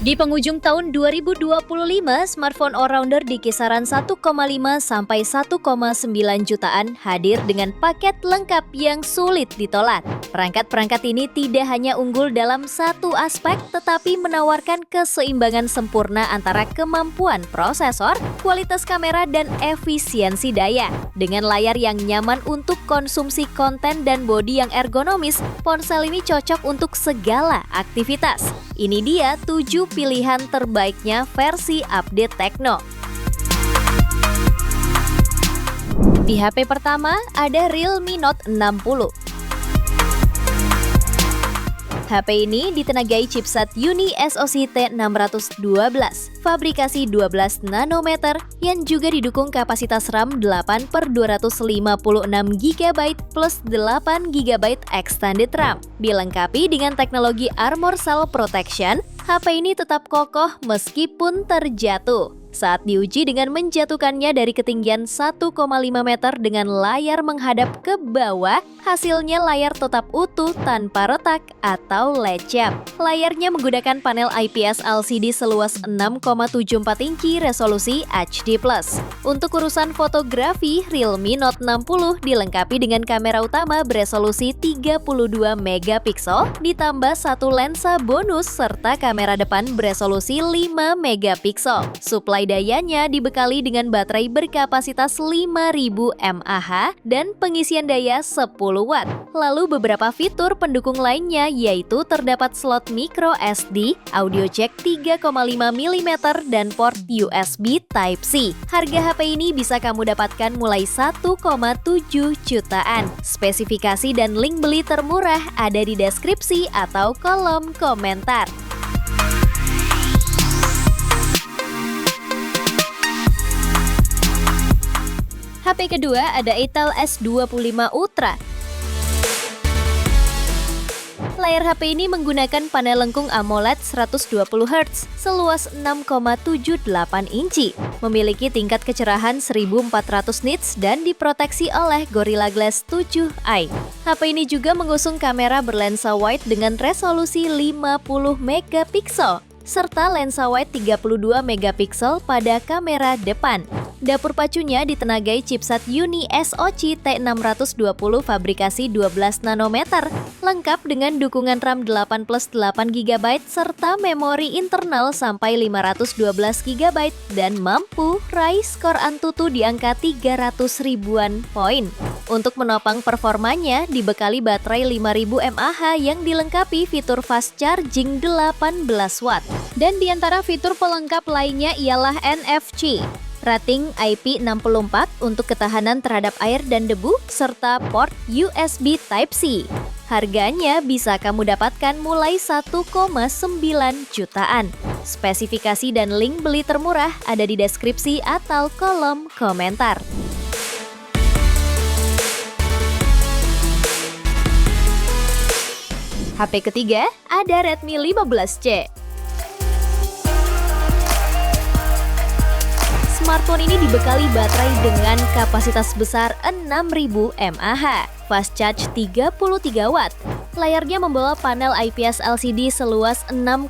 Di penghujung tahun 2025, smartphone all-rounder di kisaran 1,5 sampai 1,9 jutaan hadir dengan paket lengkap yang sulit ditolak. Perangkat-perangkat ini tidak hanya unggul dalam satu aspek, tetapi menawarkan keseimbangan sempurna antara kemampuan prosesor, kualitas kamera, dan efisiensi daya. Dengan layar yang nyaman untuk konsumsi konten dan bodi yang ergonomis, ponsel ini cocok untuk segala aktivitas. Ini dia 7 pilihan terbaiknya versi update Tecno. Di HP pertama ada Realme Note 60. HP ini ditenagai chipset Uni SoC T612, fabrikasi 12 nanometer yang juga didukung kapasitas RAM 8/256 GB plus 8 GB extended RAM. Dilengkapi dengan teknologi Armor Cell Protection, HP ini tetap kokoh meskipun terjatuh. Saat diuji dengan menjatuhkannya dari ketinggian 1,5 meter dengan layar menghadap ke bawah, hasilnya layar tetap utuh tanpa retak atau lecet. Layarnya menggunakan panel IPS LCD seluas 6,74 inci resolusi HD+. Untuk urusan fotografi, Realme Note 60 dilengkapi dengan kamera utama beresolusi 32 megapiksel ditambah satu lensa bonus serta kamera depan beresolusi 5 megapiksel. Suplai dayanya dibekali dengan baterai berkapasitas 5000 mAh dan pengisian daya 10 watt. Lalu beberapa fitur pendukung lainnya yaitu terdapat slot micro SD, audio jack 3,5 mm dan port USB Type-C. Harga HP ini bisa kamu dapatkan mulai 1,7 jutaan. Spesifikasi dan link beli termurah ada di deskripsi atau kolom komentar. HP kedua ada Itel S25 Ultra. Layar HP ini menggunakan panel lengkung AMOLED 120Hz seluas 6,78 inci, memiliki tingkat kecerahan 1400 nits dan diproteksi oleh Gorilla Glass 7i. HP ini juga mengusung kamera berlensa wide dengan resolusi 50 megapiksel serta lensa wide 32 megapiksel pada kamera depan. Dapur pacunya ditenagai chipset Uni SoC T620 fabrikasi 12 nanometer, lengkap dengan dukungan RAM 8+8 GB serta memori internal sampai 512 GB dan mampu raih skor Antutu di angka 300 ribuan poin. Untuk menopang performanya, dibekali baterai 5000 mAh yang dilengkapi fitur fast charging 18 watt. Dan di antara fitur pelengkap lainnya ialah NFC. Rating IP64 untuk ketahanan terhadap air dan debu, serta port USB Type-C. Harganya bisa kamu dapatkan mulai 1,9 jutaan. Spesifikasi dan link beli termurah ada di deskripsi atau kolom komentar. HP ketiga ada Redmi 15C. Smartphone ini dibekali baterai dengan kapasitas besar 6000 mAh, fast charge 33 watt. Layarnya membawa panel IPS LCD seluas 6,9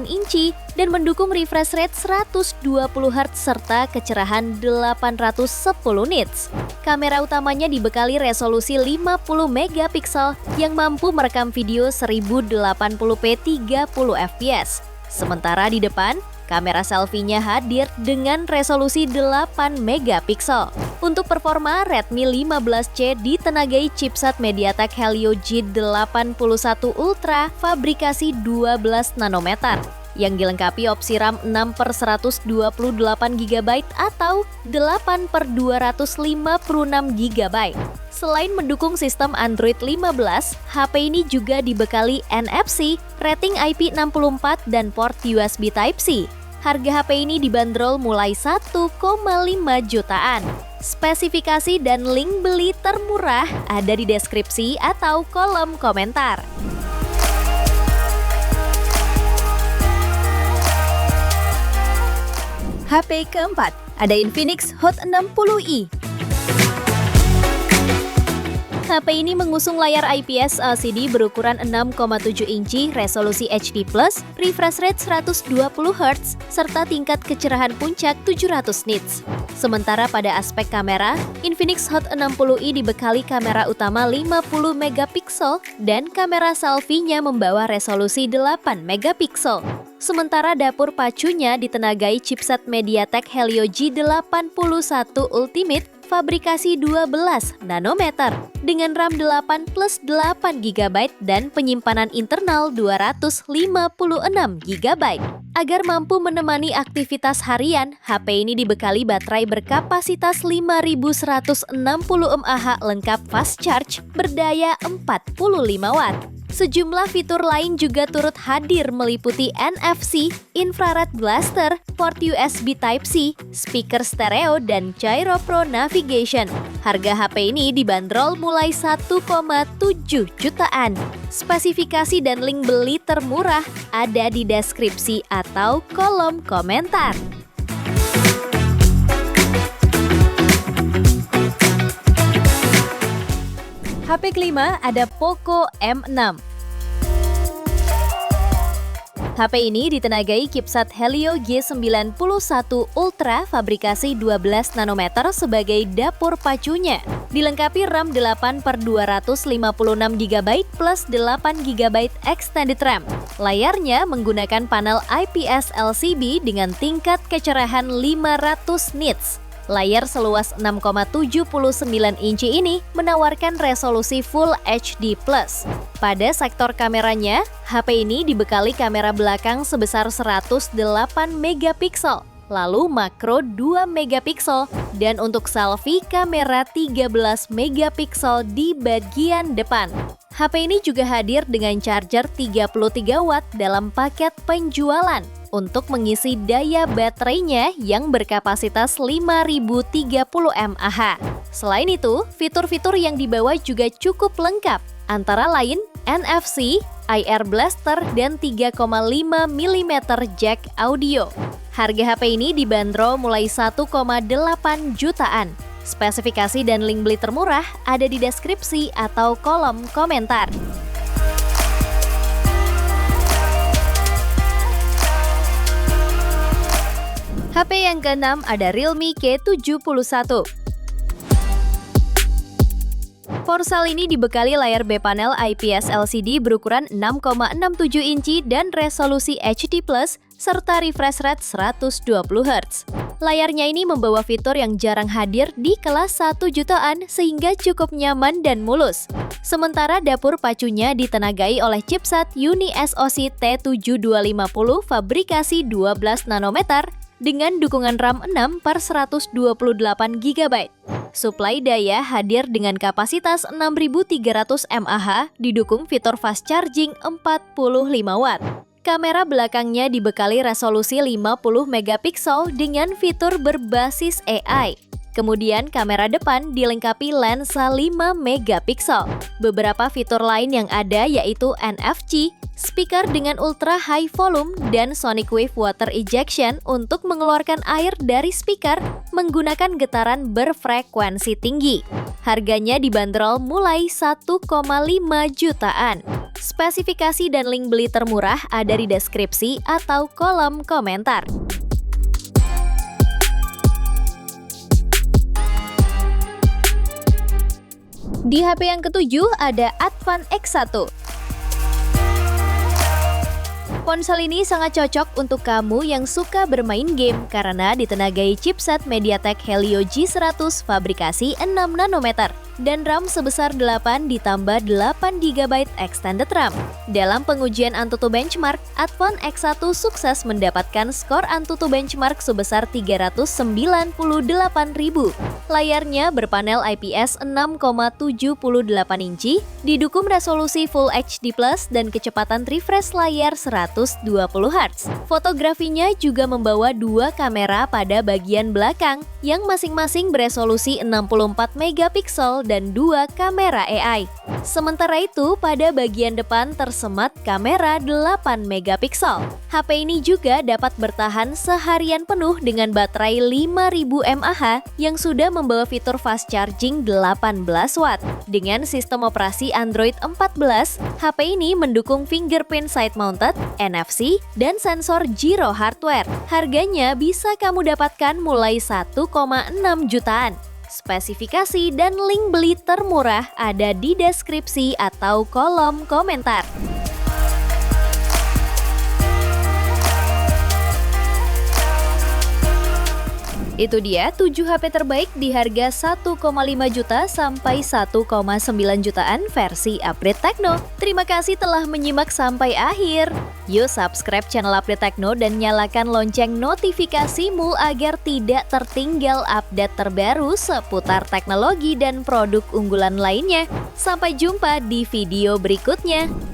inci dan mendukung refresh rate 120Hz serta kecerahan 810 nits. Kamera utamanya dibekali resolusi 50 megapiksel yang mampu merekam video 1080p 30 fps. Sementara di depan, kamera selfie-nya hadir dengan resolusi 8 megapiksel. Untuk performa, Redmi 15C ditenagai chipset MediaTek Helio G81 Ultra fabrikasi 12 nanometer yang dilengkapi opsi RAM 6/128 GB atau 8/256 GB. Selain mendukung sistem Android 15, HP ini juga dibekali NFC, rating IP64 dan port USB Type-C. Harga HP ini dibanderol mulai 1,5 jutaan. Spesifikasi dan link beli termurah ada di deskripsi atau kolom komentar. HP keempat ada Infinix Hot 60i. HP ini mengusung layar IPS LCD berukuran 6,7 inci, resolusi HD+, refresh rate 120Hz, serta tingkat kecerahan puncak 700 nits. Sementara pada aspek kamera, Infinix Hot 60i dibekali kamera utama 50 megapiksel dan kamera selfie-nya membawa resolusi 8 megapiksel. Sementara dapur pacunya ditenagai chipset MediaTek Helio G81 Ultimate fabrikasi 12 nanometer dengan RAM 8 plus 8 GB dan penyimpanan internal 256 GB. Agar mampu menemani aktivitas harian, HP ini dibekali baterai berkapasitas 5160 mAh lengkap fast charge berdaya 45 watt. Sejumlah fitur lain juga turut hadir meliputi NFC, infrared blaster, port USB Type-C, speaker stereo, dan Gyro Pro Navigation. Harga HP ini dibanderol mulai 1,7 jutaan. Spesifikasi dan link beli termurah ada di deskripsi atau kolom komentar. HP kelima ada Poco M6. HP ini ditenagai chipset Helio G91 Ultra fabrikasi 12 nanometer sebagai dapur pacunya. Dilengkapi RAM 8/256 GB plus 8 GB extended RAM. Layarnya menggunakan panel IPS LCD dengan tingkat kecerahan 500 nits. Layar seluas 6,79 inci ini menawarkan resolusi Full HD+. Pada sektor kameranya, HP ini dibekali kamera belakang sebesar 108 megapiksel, lalu makro 2 megapiksel, dan untuk selfie kamera 13 megapiksel di bagian depan. HP ini juga hadir dengan charger 33 watt dalam paket penjualan untuk mengisi daya baterainya yang berkapasitas 5030 mAh. Selain itu, fitur-fitur yang dibawa juga cukup lengkap, antara lain NFC, IR Blaster, dan 3,5 mm jack audio. Harga HP ini dibanderol mulai 1,8 jutaan. Spesifikasi dan link beli termurah ada di deskripsi atau kolom komentar. HP yang keenam ada Realme K71. Ponsel ini dibekali layar B-panel IPS LCD berukuran 6,67 inci dan resolusi HD+, serta refresh rate 120Hz. Layarnya ini membawa fitur yang jarang hadir di kelas 1 jutaan sehingga cukup nyaman dan mulus. Sementara dapur pacunya ditenagai oleh chipset UniSoC T7250 fabrikasi 12 nanometer dengan dukungan RAM 6/128 GB. Suplai daya hadir dengan kapasitas 6300 mAh, didukung fitur fast charging 45 watt. Kamera belakangnya dibekali resolusi 50 megapiksel dengan fitur berbasis AI. Kemudian kamera depan dilengkapi lensa 5 megapiksel. Beberapa fitur lain yang ada yaitu NFC, speaker dengan ultra high volume, dan sonic wave water ejection untuk mengeluarkan air dari speaker menggunakan getaran berfrekuensi tinggi. Harganya dibanderol mulai 1,5 jutaan. Spesifikasi dan link beli termurah ada di deskripsi atau kolom komentar. Di HP yang ketujuh ada Advan X1. Ponsel ini sangat cocok untuk kamu yang suka bermain game karena ditenagai chipset MediaTek Helio G100 fabrikasi 6 nanometer dan RAM sebesar 8 ditambah 8 GB extended RAM. Dalam pengujian Antutu Benchmark, Advan X1 sukses mendapatkan skor Antutu Benchmark sebesar 398.000. Layarnya berpanel IPS 6,78 inci, didukung resolusi Full HD+, dan kecepatan refresh layar 120Hz. Fotografinya juga membawa dua kamera pada bagian belakang yang masing-masing beresolusi 64 megapiksel dan 2 kamera AI. Sementara itu, pada bagian depan tersemat kamera 8 megapiksel. HP ini juga dapat bertahan seharian penuh dengan baterai 5000 mAh yang sudah membawa fitur fast charging 18 watt. Dengan sistem operasi Android 14, HP ini mendukung fingerprint side mounted, NFC, dan sensor gyro hardware. Harganya bisa kamu dapatkan mulai 1,6 jutaan. Spesifikasi dan link beli termurah ada di deskripsi atau kolom komentar. Itu dia 7 HP terbaik di harga 1,5 juta sampai 1,9 jutaan versi Update Tekno. Terima kasih telah menyimak sampai akhir. Yuk subscribe channel Update Tekno dan nyalakan lonceng notifikasimu agar tidak tertinggal update terbaru seputar teknologi dan produk unggulan lainnya. Sampai jumpa di video berikutnya.